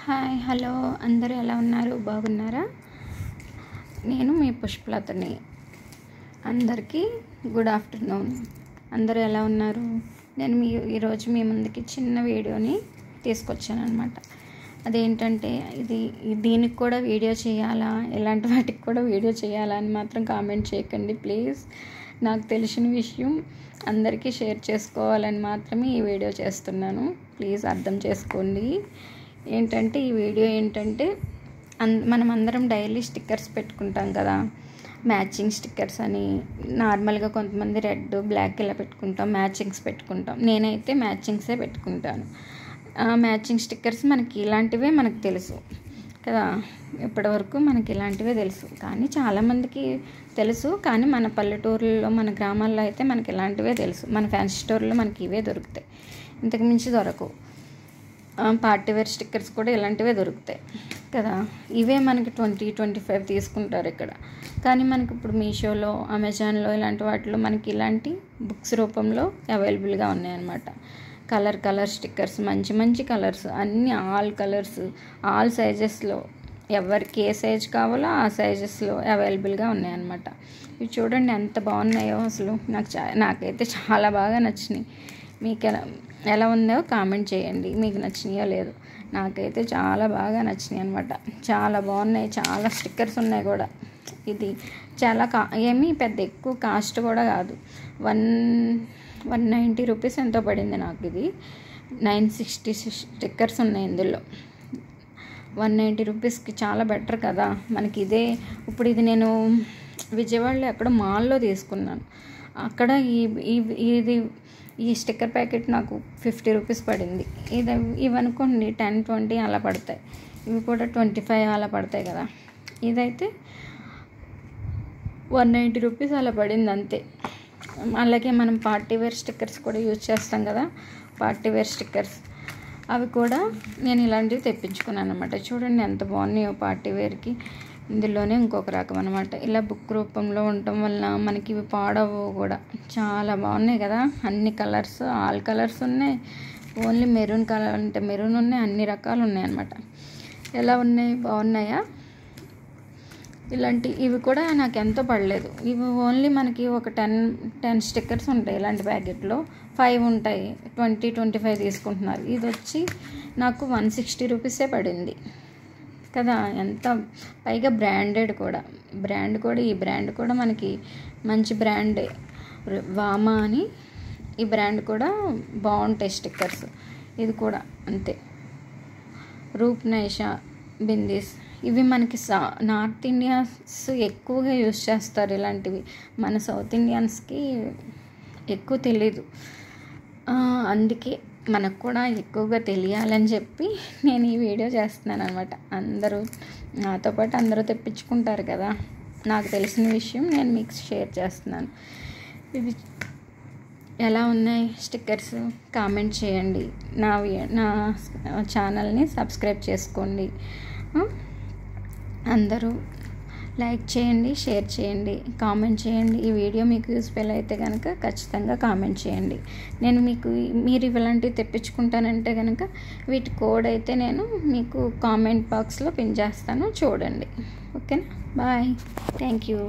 Hi hello అందరూ ఎలా ఉన్నారు? బాగున్నారా? నేను మీ పుష్పలతని. అందరికీ గుడ్ ఆఫ్టర్నూన్. అందరూ ఎలా ఉన్నారు? నేను ఈరోజు మీ ముందుకి చిన్న వీడియోని తీసుకొచ్చాను అనమాట. అదేంటంటే దీనికి కూడా వీడియో చేయాలా, ఇలాంటి వాటికి కూడా వీడియో చేయాలా అని మాత్రం కామెంట్ చేయకండి ప్లీజ్. నాకు తెలిసిన విషయం అందరికీ షేర్ చేసుకోవాలని మాత్రమే ఈ వీడియో చేస్తున్నాను. ప్లీజ్ అర్థం చేసుకోండి. ఏంటంటే ఈ వీడియో ఏంటంటే మనం అందరం డైలీ స్టిక్కర్స్ పెట్టుకుంటాం కదా, మ్యాచింగ్ స్టిక్కర్స్ అని. నార్మల్గా కొంతమంది రెడ్ బ్లాక్ ఇలా పెట్టుకుంటాం, మ్యాచింగ్స్ పెట్టుకుంటాం. నేనైతే మ్యాచింగ్సే పెట్టుకుంటాను. మ్యాచింగ్ స్టిక్కర్స్ మనకి ఇలాంటివే మనకు తెలుసు కదా, ఇప్పటివరకు మనకి ఇలాంటివే తెలుసు. కానీ చాలామందికి తెలుసు, కానీ మన పల్లెటూరులో మన గ్రామాల్లో అయితే మనకి ఇలాంటివే తెలుసు. మన ఫ్యాన్సీ స్టోర్లో మనకి ఇవే దొరుకుతాయి, ఇంతకు మించి దొరకవు. పార్టీవేర్ స్టిక్కర్స్ కూడా ఇలాంటివే దొరుకుతాయి కదా. ఇవే మనకి 20-25 తీసుకుంటారు ఇక్కడ. కానీ మనకి ఇప్పుడు మీషోలో, అమెజాన్లో ఇలాంటి వాటిలో మనకి ఇలాంటి బుక్స్ రూపంలో అవైలబుల్గా ఉన్నాయన్నమాట. కలర్ స్టిక్కర్స్, మంచి మంచి కలర్స్, అన్నీ ఆల్ కలర్స్, ఆల్ సైజెస్లో, ఎవరికి ఏ సైజ్ కావాలో ఆ సైజెస్లో అవైలబుల్గా ఉన్నాయన్నమాట. ఇవి చూడండి ఎంత బాగున్నాయో. అసలు నాకైతే చాలా బాగా నచ్చినాయి. మీకు ఎలా ఉందో కామెంట్ చేయండి, మీకు నచ్చినాయో లేదు. నాకైతే చాలా బాగా నచ్చినాయి అనమాట. చాలా బాగున్నాయి, చాలా స్టిక్కర్స్ ఉన్నాయి కూడా. ఇది చాలా ఏమీ పెద్ద ఎక్కువ కాస్ట్ కూడా కాదు. 190 రూపీస్ ఎంతో పడింది నాకు. ఇది 960 స్టిక్కర్స్ ఉన్నాయి ఇందులో. 190 రూపీస్కి చాలా బెటర్ కదా మనకి. ఇప్పుడు ఇది నేను విజయవాడలో ఎక్కడ మాల్లో తీసుకున్నాను. అక్కడ ఈ స్టిక్కర్ ప్యాకెట్ నాకు 50 రూపీస్ పడింది. ఇవనుకోండి 10-20 అలా పడతాయి. ఇవి కూడా 25 అలా పడతాయి కదా. ఇదైతే 190 రూపీస్ అలా పడింది అంతే. అలాగే మనం పార్టీవేర్ స్టిక్కర్స్ కూడా యూజ్ చేస్తాం కదా, పార్టీవేర్ స్టిక్కర్స్, అవి కూడా నేను ఇలాంటివి తెప్పించుకున్నాను అనమాట. చూడండి ఎంత బాగున్నాయో పార్టీవేర్కి. ఇందులోనే ఇంకొక రకం అనమాట. ఇలా బుక్ రూపంలో ఉండటం వల్ల మనకి ఇవి పాడవు కూడా. చాలా బాగున్నాయి కదా. అన్ని కలర్స్, ఆల్ కలర్స్ ఉన్నాయి. ఓన్లీ మెరూన్ కలర్ అంటే మెరూన్ ఉన్నాయి. అన్ని రకాలు ఉన్నాయి అనమాట. ఎలా ఉన్నాయి? బాగున్నాయా? ఇవి కూడా నాకు ఎంతో పడలేదు. ఇవి ఓన్లీ మనకి ఒక 10 స్టిక్కర్స్ ఉంటాయి ఇలాంటి ప్యాకెట్లో. 5 ఉంటాయి. 20-25 తీసుకుంటున్నారు. ఇది వచ్చి నాకు 160 రూపీసే పడింది కదా. ఎంత పైగా బ్రాండెడ్ కూడా. ఈ బ్రాండ్ కూడా మనకి మంచి బ్రాండే, వామా అని. ఈ బ్రాండ్ కూడా బాగుంటాయి స్టిక్కర్స్. ఇది కూడా అంతే. రూప్నైషా బిందీస్, ఇవి మనకి నార్త్ ఇండియన్స్ ఎక్కువగా యూజ్ చేస్తారు ఇలాంటివి. మన సౌత్ ఇండియన్స్కి ఎక్కువ తెలీదు. అందుకే మనకు కూడా ఎక్కువగా తెలియాలని చెప్పి నేను ఈ వీడియో చేస్తున్నాను అనమాట. అందరూ నాతో పాటు అందరూ తెప్పించుకుంటారు కదా. నాకు తెలిసిన విషయం నేను మీకు షేర్ చేస్తున్నాను. ఇవి ఎలా ఉన్నాయి స్టిక్కర్స్? కామెంట్ చేయండి. నా ఛానల్ని సబ్స్క్రైబ్ చేసుకోండి. అందరూ లైక్ చేయండి, షేర్ చేయండి, కామెంట్ చేయండి. ఈ వీడియో మీకు యూస్ఫుల్ అయితే కనుక ఖచ్చితంగా కామెంట్ చేయండి. మీరు ఇలాంటివి తెప్పించుకుంటానంటే కనుక వీటి కోడ్ అయితే నేను మీకు కామెంట్ బాక్స్లో పిన్ చేస్తాను, చూడండి. ఓకేనా? బాయ్. Thank you.